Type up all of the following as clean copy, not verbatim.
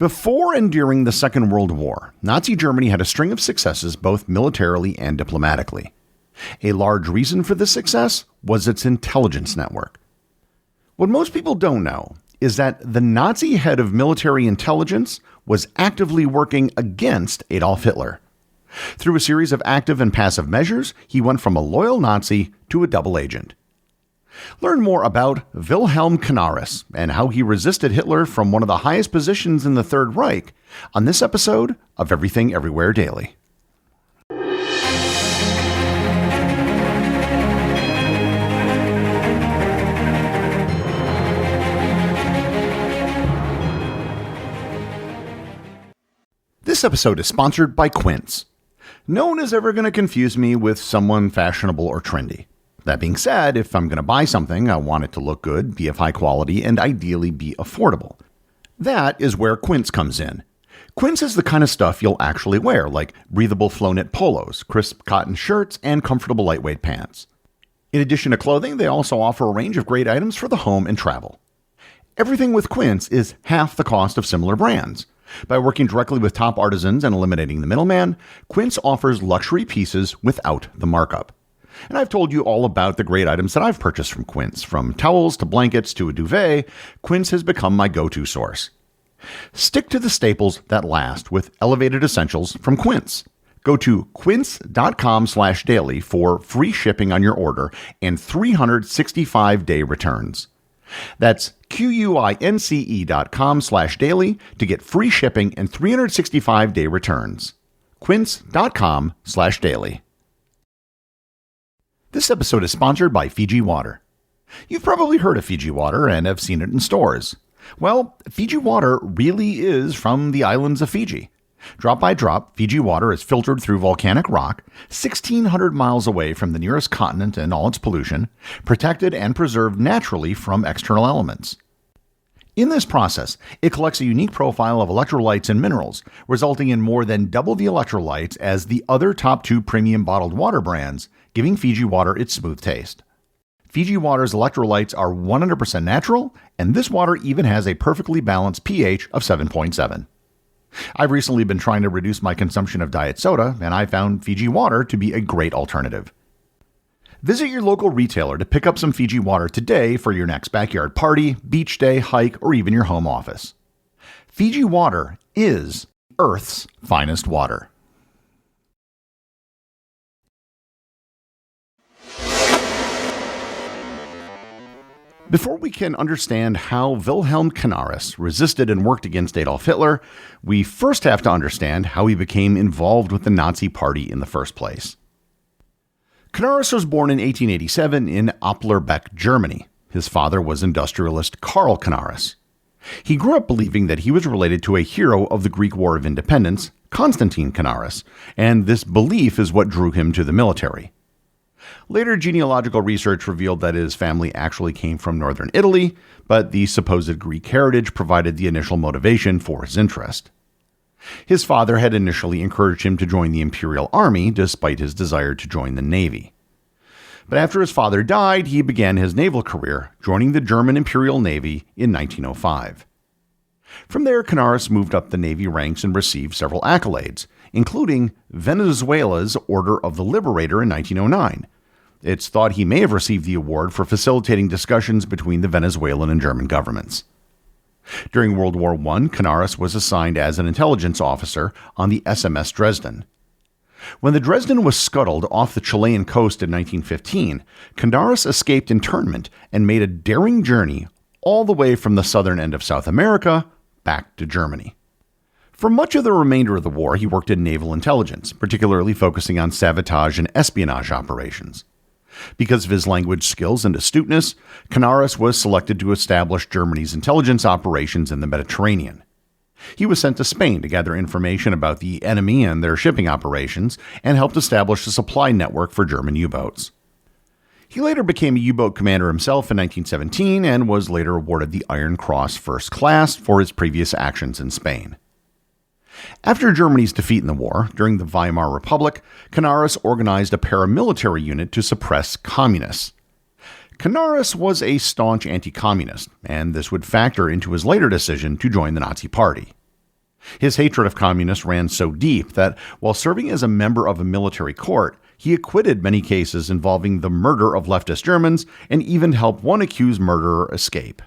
Before and during the Second World War, Nazi Germany had a string of successes both militarily and diplomatically. A large reason for this success was its intelligence network. What most people don't know is that the Nazi head of military intelligence was actively working against Adolf Hitler. Through a series of active and passive measures, he went from a loyal Nazi to a double agent. Learn more about Wilhelm Canaris and how he resisted Hitler from one of the highest positions in the Third Reich on this episode of Everything Everywhere Daily. This episode is sponsored by Quince. No one is ever going to confuse me with someone fashionable or trendy. That being said, if I'm going to buy something, I want it to look good, be of high quality, and ideally be affordable. That is where Quince comes in. Quince is the kind of stuff you'll actually wear, like breathable flow-knit polos, crisp cotton shirts, and comfortable lightweight pants. In addition to clothing, they also offer a range of great items for the home and travel. Everything with Quince is half the cost of similar brands. By working directly with top artisans and eliminating the middleman, Quince offers luxury pieces without the markup. And I've told you all about the great items that I've purchased from Quince. From towels to blankets to a duvet, Quince has become my go-to source. Stick to the staples that last with elevated essentials from Quince. Go to quince.com/daily for free shipping on your order and 365-day returns. That's QUINCE.com/daily to get free shipping and 365-day returns. Quince.com/daily. This episode is sponsored by Fiji Water. You've probably heard of Fiji Water and have seen it in stores. Well, Fiji Water really is from the islands of Fiji. Drop by drop, Fiji Water is filtered through volcanic rock, 1,600 miles away from the nearest continent and all its pollution, protected and preserved naturally from external elements. In this process, it collects a unique profile of electrolytes and minerals, resulting in more than double the electrolytes as the other top two premium bottled water brands, giving Fiji Water its smooth taste. Fiji Water's electrolytes are 100% natural, and this water even has a perfectly balanced pH of 7.7. I've recently been trying to reduce my consumption of diet soda, and I found Fiji Water to be a great alternative. Visit your local retailer to pick up some Fiji Water today for your next backyard party, beach day, hike, or even your home office. Fiji Water is Earth's finest water. Before we can understand how Wilhelm Canaris resisted and worked against Adolf Hitler, we first have to understand how he became involved with the Nazi Party in the first place. Canaris was born in 1887 in Opplerbeck, Germany. His father was industrialist Karl Canaris. He grew up believing that he was related to a hero of the Greek War of Independence, Constantine Canaris, and this belief is what drew him to the military. Later genealogical research revealed that his family actually came from northern Italy, but the supposed Greek heritage provided the initial motivation for his interest. His father had initially encouraged him to join the Imperial Army, despite his desire to join the Navy. But after his father died, he began his naval career, joining the German Imperial Navy in 1905. From there, Canaris moved up the Navy ranks and received several accolades, including Venezuela's Order of the Liberator in 1909. It's thought he may have received the award for facilitating discussions between the Venezuelan and German governments. During World War I, Canaris was assigned as an intelligence officer on the SMS Dresden. When the Dresden was scuttled off the Chilean coast in 1915, Canaris escaped internment and made a daring journey all the way from the southern end of South America back to Germany. For much of the remainder of the war, he worked in naval intelligence, particularly focusing on sabotage and espionage operations. Because of his language skills and astuteness, Canaris was selected to establish Germany's intelligence operations in the Mediterranean. He was sent to Spain to gather information about the enemy and their shipping operations and helped establish a supply network for German U-boats. He later became a U-boat commander himself in 1917 and was later awarded the Iron Cross First Class for his previous actions in Spain. After Germany's defeat in the war, during the Weimar Republic, Canaris organized a paramilitary unit to suppress communists. Canaris was a staunch anti-communist, and this would factor into his later decision to join the Nazi Party. His hatred of communists ran so deep that, while serving as a member of a military court, he acquitted many cases involving the murder of leftist Germans and even helped one accused murderer escape.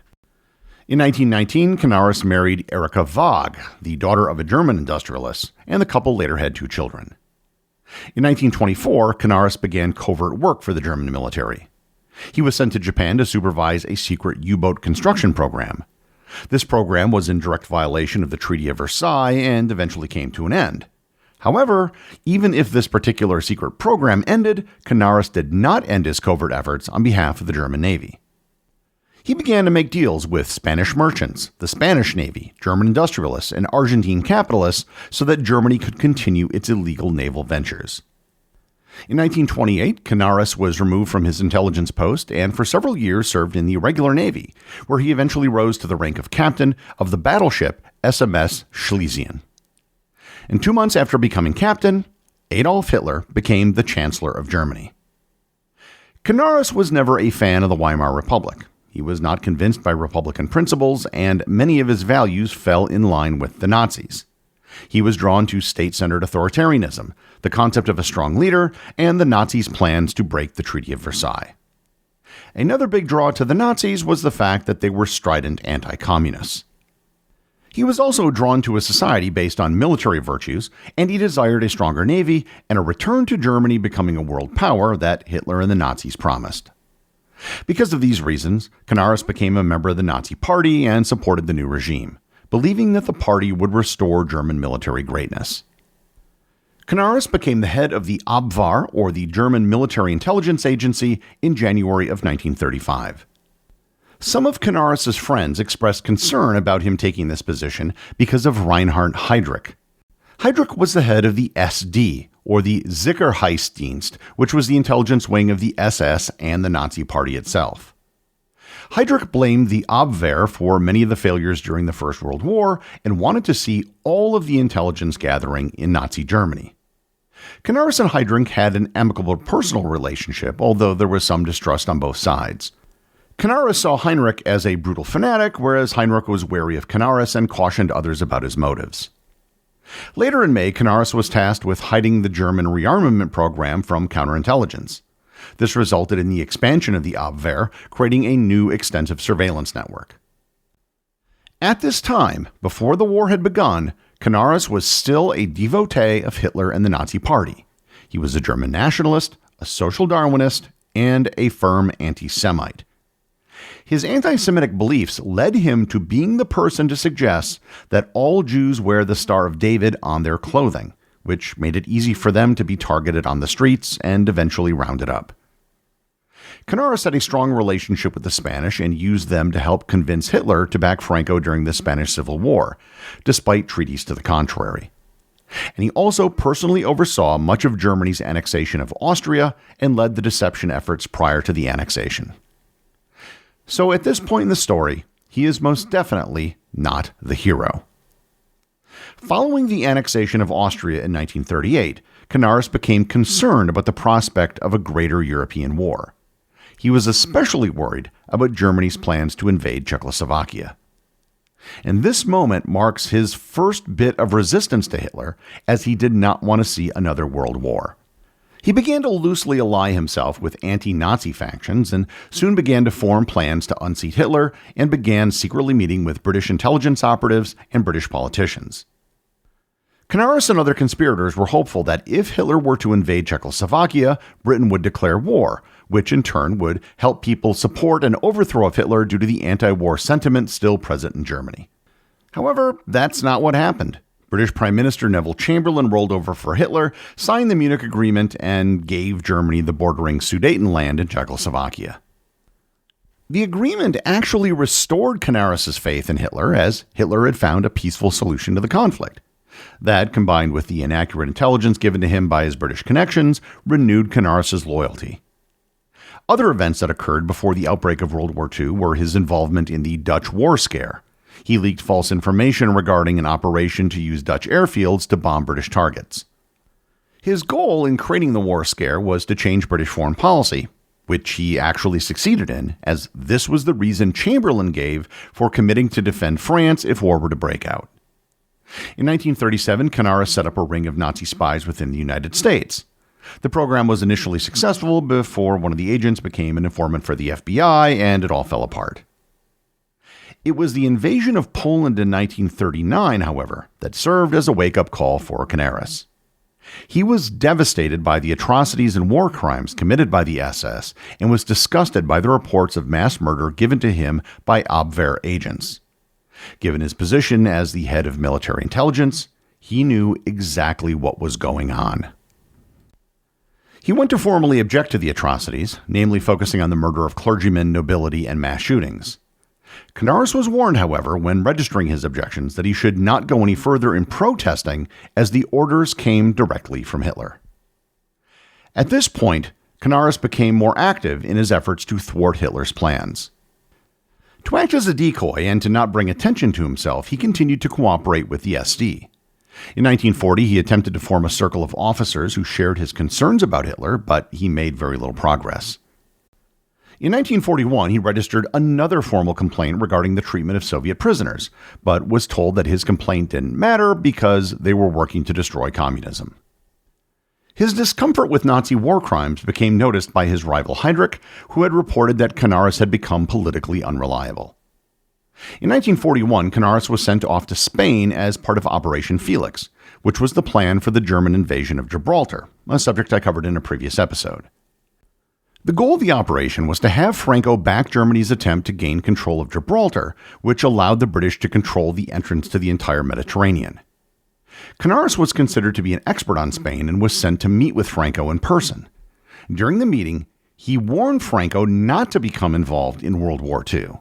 In 1919, Canaris married Erika Waag, the daughter of a German industrialist, and the couple later had 2 children. In 1924, Canaris began covert work for the German military. He was sent to Japan to supervise a secret U-boat construction program. This program was in direct violation of the Treaty of Versailles and eventually came to an end. However, even if this particular secret program ended, Canaris did not end his covert efforts on behalf of the German Navy. He began to make deals with Spanish merchants, the Spanish Navy, German industrialists, and Argentine capitalists so that Germany could continue its illegal naval ventures. In 1928, Canaris was removed from his intelligence post and for several years served in the regular Navy, where he eventually rose to the rank of captain of the battleship SMS Schlesien. And 2 months after becoming captain, Adolf Hitler became the Chancellor of Germany. Canaris was never a fan of the Weimar Republic. He was not convinced by Republican principles, and many of his values fell in line with the Nazis. He was drawn to state-centered authoritarianism, the concept of a strong leader, and the Nazis' plans to break the Treaty of Versailles. Another big draw to the Nazis was the fact that they were strident anti-communists. He was also drawn to a society based on military virtues, and he desired a stronger navy and a return to Germany becoming a world power that Hitler and the Nazis promised. Because of these reasons, Canaris became a member of the Nazi Party and supported the new regime, believing that the party would restore German military greatness. Canaris became the head of the Abwehr, or the German Military Intelligence Agency, in January of 1935. Some of Canaris' friends expressed concern about him taking this position because of Reinhard Heydrich. Heydrich was the head of the SD, or the Sicherheitsdienst, which was the intelligence wing of the SS and the Nazi Party itself. Heydrich blamed the Abwehr for many of the failures during the First World War and wanted to see all of the intelligence gathering in Nazi Germany. Canaris and Heydrich had an amicable personal relationship, although there was some distrust on both sides. Canaris saw Heinrich as a brutal fanatic, whereas Heinrich was wary of Canaris and cautioned others about his motives. Later in May, Canaris was tasked with hiding the German rearmament program from counterintelligence. This resulted in the expansion of the Abwehr, creating a new extensive surveillance network. At this time, before the war had begun, Canaris was still a devotee of Hitler and the Nazi Party. He was a German nationalist, a social Darwinist, and a firm anti-Semite. His anti-Semitic beliefs led him to being the person to suggest that all Jews wear the Star of David on their clothing, which made it easy for them to be targeted on the streets and eventually rounded up. Canaris had a strong relationship with the Spanish and used them to help convince Hitler to back Franco during the Spanish Civil War, despite treaties to the contrary. And he also personally oversaw much of Germany's annexation of Austria and led the deception efforts prior to the annexation. So at this point in the story, he is most definitely not the hero. Following the annexation of Austria in 1938, Canaris became concerned about the prospect of a greater European war. He was especially worried about Germany's plans to invade Czechoslovakia. And this moment marks his first bit of resistance to Hitler, as he did not want to see another world war. He began to loosely ally himself with anti-Nazi factions and soon began to form plans to unseat Hitler and began secretly meeting with British intelligence operatives and British politicians. Canaris and other conspirators were hopeful that if Hitler were to invade Czechoslovakia, Britain would declare war, which in turn would help people support an overthrow of Hitler due to the anti-war sentiment still present in Germany. However, that's not what happened. British Prime Minister Neville Chamberlain rolled over for Hitler, signed the Munich Agreement, and gave Germany the bordering Sudetenland in Czechoslovakia. The agreement actually restored Canaris' faith in Hitler, as Hitler had found a peaceful solution to the conflict. That, combined with the inaccurate intelligence given to him by his British connections, renewed Canaris' loyalty. Other events that occurred before the outbreak of World War II were his involvement in the Dutch War Scare. He leaked false information regarding an operation to use Dutch airfields to bomb British targets. His goal in creating the war scare was to change British foreign policy, which he actually succeeded in, as this was the reason Chamberlain gave for committing to defend France if war were to break out. In 1937, Canaris set up a ring of Nazi spies within the United States. The program was initially successful before one of the agents became an informant for the FBI, and it all fell apart. It was the invasion of Poland in 1939, however, that served as a wake-up call for Canaris. He was devastated by the atrocities and war crimes committed by the SS and was disgusted by the reports of mass murder given to him by Abwehr agents. Given his position as the head of military intelligence, he knew exactly what was going on. He went to formally object to the atrocities, namely focusing on the murder of clergymen, nobility, and mass shootings. Canaris was warned, however, when registering his objections that he should not go any further in protesting as the orders came directly from Hitler. At this point, Canaris became more active in his efforts to thwart Hitler's plans. To act as a decoy and to not bring attention to himself, he continued to cooperate with the SD. In 1940, he attempted to form a circle of officers who shared his concerns about Hitler, but he made very little progress. In 1941, he registered another formal complaint regarding the treatment of Soviet prisoners, but was told that his complaint didn't matter because they were working to destroy communism. His discomfort with Nazi war crimes became noticed by his rival Heydrich, who had reported that Canaris had become politically unreliable. In 1941, Canaris was sent off to Spain as part of Operation Felix, which was the plan for the German invasion of Gibraltar, a subject I covered in a previous episode. The goal of the operation was to have Franco back Germany's attempt to gain control of Gibraltar, which allowed the British to control the entrance to the entire Mediterranean. Canaris was considered to be an expert on Spain and was sent to meet with Franco in person. During the meeting, he warned Franco not to become involved in World War II.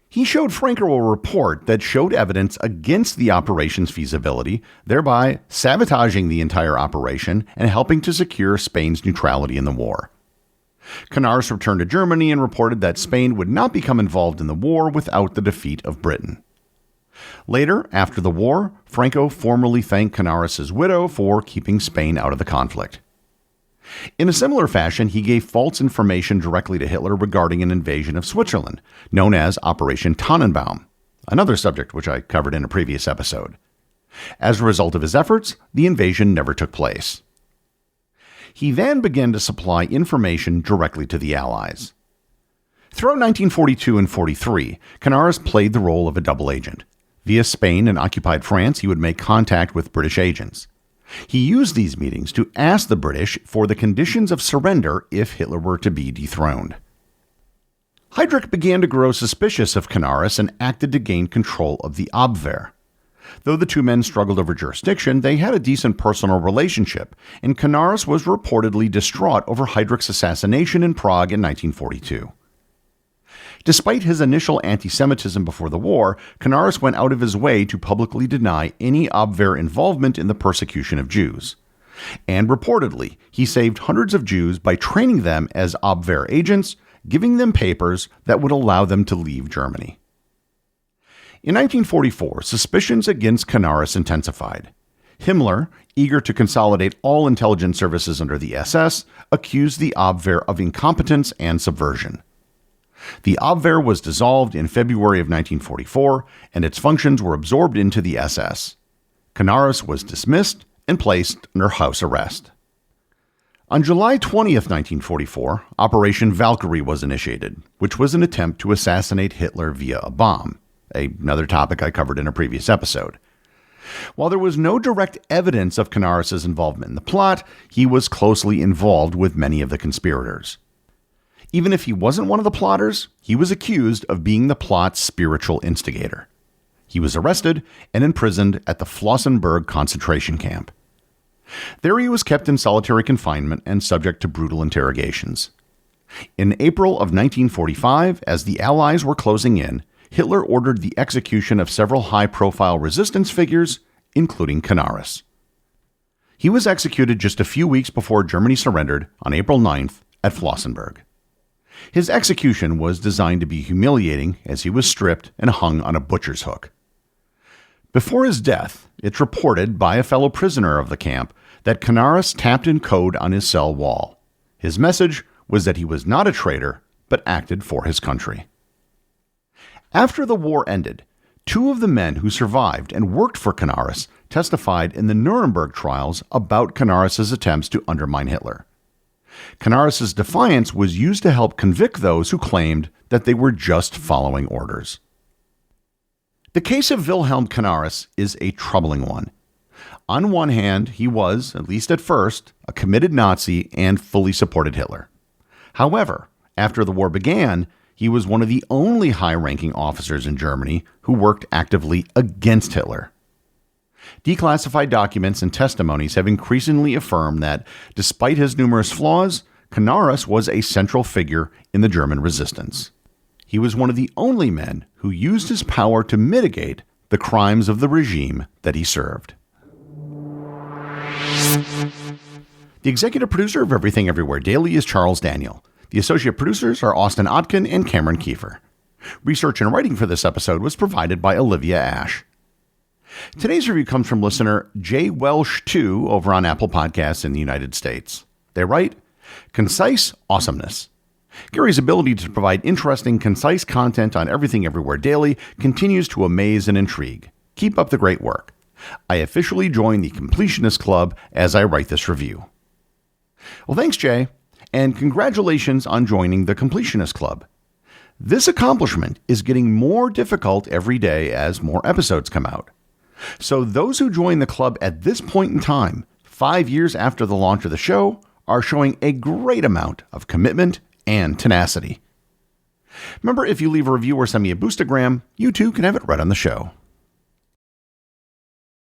He showed Franco a report that showed evidence against the operation's feasibility, thereby sabotaging the entire operation and helping to secure Spain's neutrality in the war. Canaris returned to Germany and reported that Spain would not become involved in the war without the defeat of Britain. Later, after the war, Franco formally thanked Canaris' widow for keeping Spain out of the conflict. In a similar fashion, he gave false information directly to Hitler regarding an invasion of Switzerland, known as Operation Tannenbaum, another subject which I covered in a previous episode. As a result of his efforts, the invasion never took place. He then began to supply information directly to the Allies. Throughout 1942 and 43, Canaris played the role of a double agent. Via Spain and occupied France, he would make contact with British agents. He used these meetings to ask the British for the conditions of surrender if Hitler were to be dethroned. Heydrich began to grow suspicious of Canaris and acted to gain control of the Abwehr. Though the two men struggled over jurisdiction, they had a decent personal relationship, and Canaris was reportedly distraught over Heydrich's assassination in Prague in 1942. Despite his initial anti-Semitism before the war, Canaris went out of his way to publicly deny any Abwehr involvement in the persecution of Jews. And reportedly, he saved hundreds of Jews by training them as Abwehr agents, giving them papers that would allow them to leave Germany. In 1944, suspicions against Canaris intensified. Himmler, eager to consolidate all intelligence services under the SS, accused the Abwehr of incompetence and subversion. The Abwehr was dissolved in February of 1944, and its functions were absorbed into the SS. Canaris was dismissed and placed under house arrest. On July 20th, 1944, Operation Valkyrie was initiated, which was an attempt to assassinate Hitler via a bomb, another topic I covered in a previous episode. While there was no direct evidence of Canaris' involvement in the plot, he was closely involved with many of the conspirators. Even if he wasn't one of the plotters, he was accused of being the plot's spiritual instigator. He was arrested and imprisoned at the Flossenburg concentration camp. There he was kept in solitary confinement and subject to brutal interrogations. In April of 1945, as the Allies were closing in, Hitler ordered the execution of several high-profile resistance figures, including Canaris. He was executed just a few weeks before Germany surrendered on April 9th at Flossenburg. His execution was designed to be humiliating as he was stripped and hung on a butcher's hook. Before his death, it's reported by a fellow prisoner of the camp that Canaris tapped in code on his cell wall. His message was that he was not a traitor, but acted for his country. After the war ended, Two of the men who survived and worked for Canaris testified in the Nuremberg trials about Canaris' attempts to undermine Hitler. Canaris' defiance was used to help convict those who claimed that they were just following orders. The case of Wilhelm Canaris is a troubling one. On one hand, he was, at least at first, a committed Nazi and fully supported Hitler. However, after the war began, he was one of the only high-ranking officers in Germany who worked actively against Hitler. Declassified documents and testimonies have increasingly affirmed that, despite his numerous flaws, Canaris was a central figure in the German resistance. He was one of the only men who used his power to mitigate the crimes of the regime that he served. The executive producer of Everything Everywhere Daily is Charles Daniel. The associate producers are Austin Otkin and Cameron Kiefer. Research and writing for this episode was provided by Olivia Ash. Today's review comes from listener J. Welsh2 over on Apple Podcasts in the United States. They write, "Concise awesomeness. Gary's ability to provide interesting, concise content on Everything Everywhere Daily continues to amaze and intrigue. Keep up the great work. I officially join the Completionist Club as I write this review." Well, thanks, Jay, and congratulations on joining the Completionist Club. This accomplishment is getting more difficult every day as more episodes come out. So those who join the club at this point in time, 5 years after the launch of the show, are showing a great amount of commitment and tenacity. Remember, if you leave a review or send me a boostagram, you too can have it read on the show.